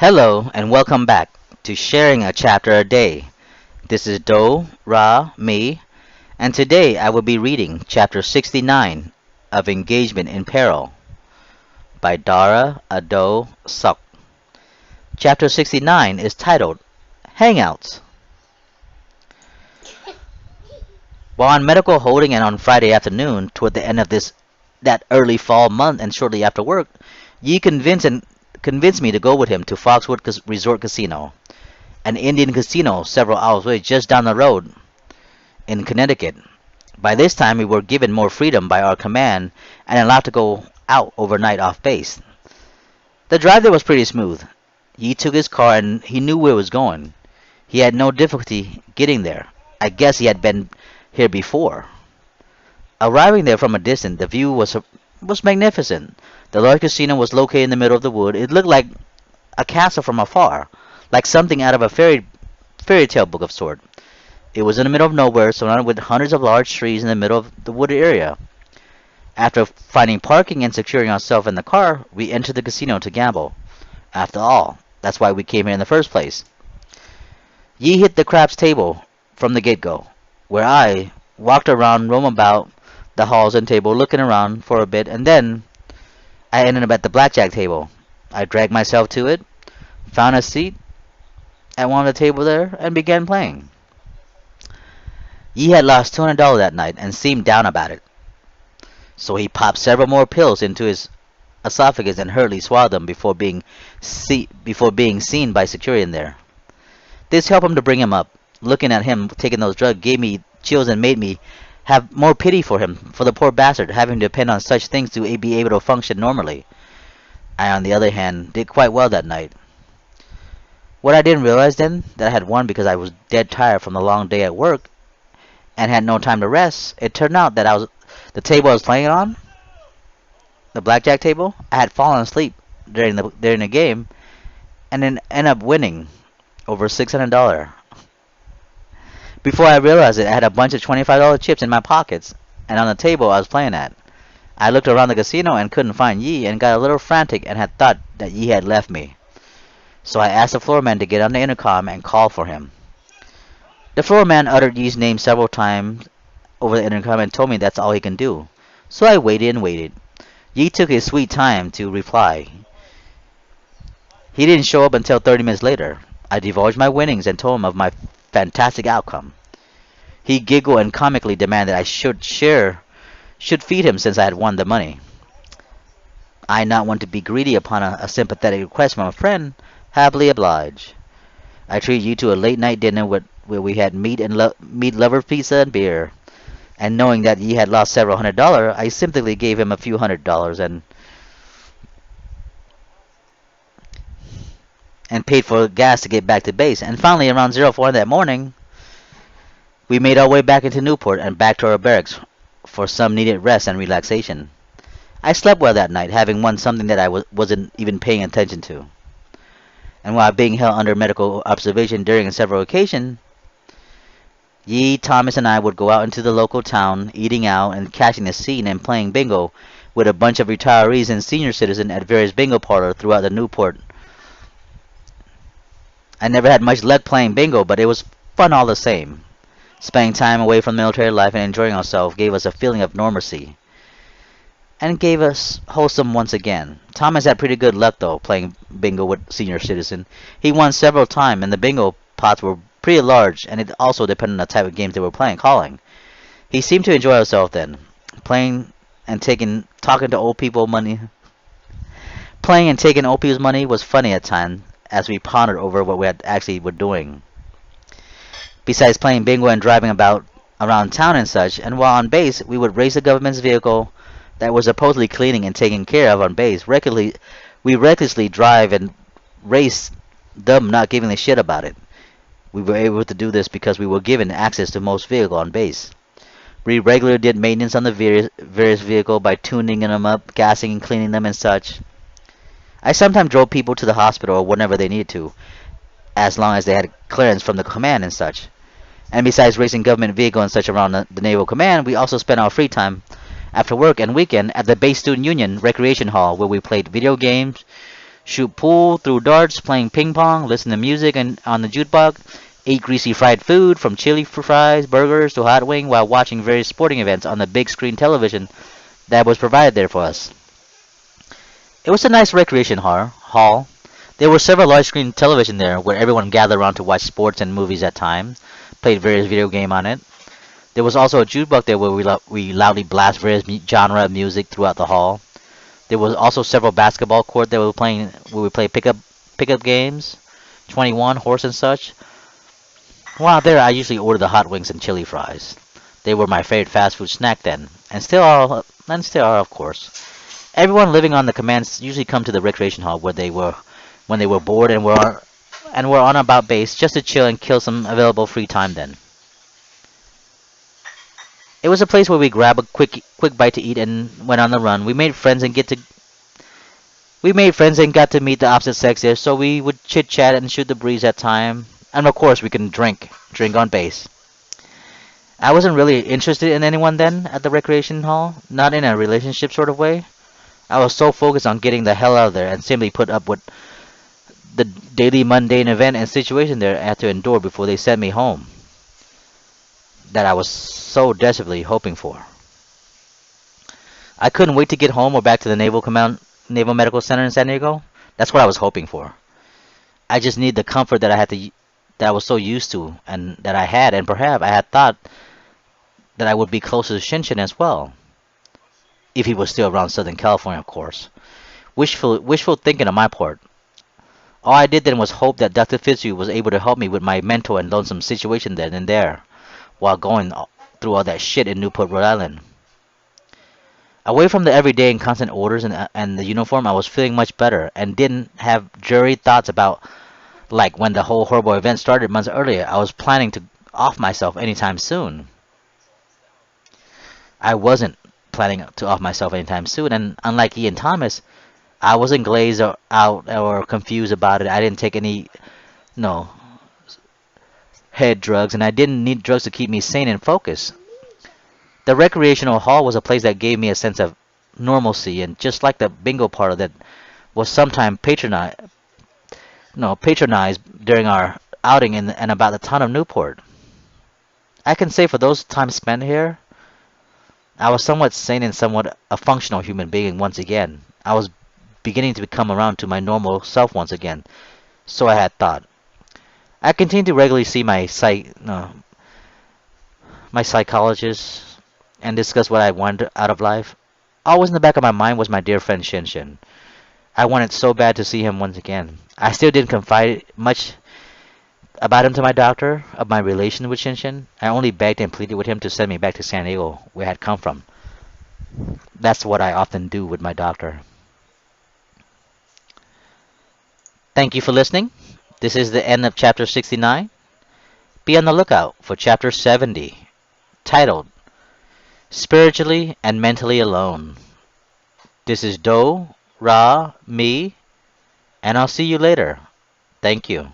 Hello and welcome back to Sharing a Chapter a Day. This is me, and today I will be reading Chapter 69 of Engagement in Peril by Dara Odoe. Chapter 69 is titled Hangouts. While on medical holding and on Friday afternoon, toward the end of that early fall month and shortly after work, Yi convinced me to go with him to Foxwood Resort Casino, an Indian casino several hours away just down the road in Connecticut. By this time, we were given more freedom by our command and allowed to go out overnight off base. The drive there was pretty smooth. He took his car and he knew where it was going. He had no difficulty getting there. I guess he had been here before. Arriving there from a distance, the view was magnificent. The large casino was located in the middle of the wood. It looked like a castle from afar, like something out of a fairy tale book of sort. It was in the middle of nowhere, surrounded with hundreds of large trees in the middle of the wooded area. After finding parking and securing ourselves in the car, we entered the casino to gamble. After all, that's why we came here in the first place. Yi hit the craps table from the get-go, where I walked around, roam about the halls and table, looking around for a bit, and then I ended up at the blackjack table. I dragged myself to it, found a seat at one of the tables there, and began playing. Yi had lost $200 that night and seemed down about it, so he popped several more pills into his esophagus and hurriedly swallowed them before being seen by security in there. This helped him to bring him up. Looking at him taking those drugs gave me chills and made me have more pity for him, for the poor bastard, having to depend on such things to be able to function normally. I, on the other hand, did quite well that night. What I didn't realize then, that I had won because I was dead tired from the long day at work and had no time to rest. It turned out that the table I was playing on, the blackjack table, I had fallen asleep during the game and then ended up winning over $600. Before I realized it, I had a bunch of $25 chips in my pockets and on the table I was playing at. I looked around the casino and couldn't find Yi and got a little frantic and had thought that Yi had left me. So I asked the floor man to get on the intercom and call for him. The floor man uttered Yi's name several times over the intercom and told me that's all he can do. So I waited and waited. Yi took his sweet time to reply. He didn't show up until 30 minutes later. I divulged my winnings and told him of my fantastic outcome. He giggled and comically demanded I should feed him since I had won the money. I, not want to be greedy upon a sympathetic request from a friend, happily obliged. I treated you to a late night dinner where we had meat lover pizza and beer. And knowing that he had lost several $100, I simply gave him a few $100 and paid for gas to get back to base. And finally, around 04 that morning, we made our way back into Newport and back to our barracks for some needed rest and relaxation. I slept well that night, having won something that I wasn't even paying attention to. And while being held under medical observation during several occasions, Yi, Thomas, and I would go out into the local town, eating out and catching the scene and playing bingo with a bunch of retirees and senior citizens at various bingo parlors throughout the Newport. I never had much luck playing bingo, but it was fun all the same. Spending time away from military life and enjoying ourselves gave us a feeling of normalcy, and gave us wholesome once again. Thomas had pretty good luck though, playing bingo with senior citizen. He won several times, and the bingo pots were pretty large, and it also depended on the type of games they were calling. He seemed to enjoy himself then, playing and talking to old people money. Playing and taking old people's money was funny at times, as we pondered over what we were doing. Besides playing bingo and driving about around town and such, and while on base, we would race the government's vehicle that was supposedly cleaning and taken care of on base. We recklessly drive and race them, not giving a shit about it. We were able to do this because we were given access to most vehicles on base. We regularly did maintenance on the various vehicles by tuning them up, gassing and cleaning them and such. I sometimes drove people to the hospital or whenever they needed to, as long as they had clearance from the command and such. And besides racing government vehicles and such around the Naval Command, we also spent our free time after work and weekend at the Base Student Union Recreation Hall, where we played video games, shoot pool, throw darts, playing ping pong, listen to music and on the jukebox, eat greasy fried food from chili fries, burgers to hot wing while watching various sporting events on the big screen television that was provided there for us. It was a nice recreation hall. There were several large screen television there where everyone gathered around to watch sports and movies at times, played various video game on it. There was also a jukebox there where we loudly blast various genre of music throughout the hall. There was also several basketball court that we were playing where we played pickup games, 21 horse and such. While there, I usually ordered the hot wings and chili fries. They were my favorite fast food snack then, and still are, of course. Everyone living on the commands usually come to the recreation hall where they were when they were bored and were on about base just to chill and kill some available free time then. It was a place where we grabbed a quick bite to eat and went on the run. We made friends and got to meet the opposite sex there, so we would chit chat and shoot the breeze at time. And of course, we can drink on base. I wasn't really interested in anyone then at the recreation hall, not in a relationship sort of way. I was so focused on getting the hell out of there and simply put up with the daily mundane event and situation there I had to endure before they sent me home that I was so desperately hoping for. I couldn't wait to get home or back to the Naval Medical Center in San Diego. That's what I was hoping for. I just need the comfort that I was so used to and that I had, and perhaps I had thought that I would be closer to Shinshin as well, if he was still around Southern California, of course. Wishful thinking on my part. All I did then was hope that Dr. Fitzhugh was able to help me with my mental and lonesome situation then and there, while going through all that shit in Newport, Rhode Island. Away from the everyday and constant orders and the uniform, I was feeling much better and didn't have dreary thoughts about like when the whole horrible event started months earlier. I was planning to off myself anytime soon. I wasn't planning to off myself anytime soon, and unlike Ian Thomas, I wasn't glazed or out or confused about it. I didn't take any no head drugs, and I didn't need drugs to keep me sane and focused. The recreational hall was a place that gave me a sense of normalcy, and just like the bingo parlor that was sometimes patronized during our outing in and about the town of Newport. I can say for those times spent here, I was somewhat sane and somewhat a functional human being once again. I was beginning to become around to my normal self once again, so I had thought. I continued to regularly see my psychologist and discuss what I wanted out of life. Always in the back of my mind was my dear friend Shin Shin. I wanted so bad to see him once again. I still didn't confide much about him to my doctor of my relation with Shin Shin. I only begged and pleaded with him to send me back to San Diego, where I had come from. That's what I often do with my doctor. Thank you for listening. This is the end of chapter 69. Be on the lookout for chapter 70, titled Spiritually and Mentally Alone. This is Do, Ra, Me, and I'll see you later. Thank you.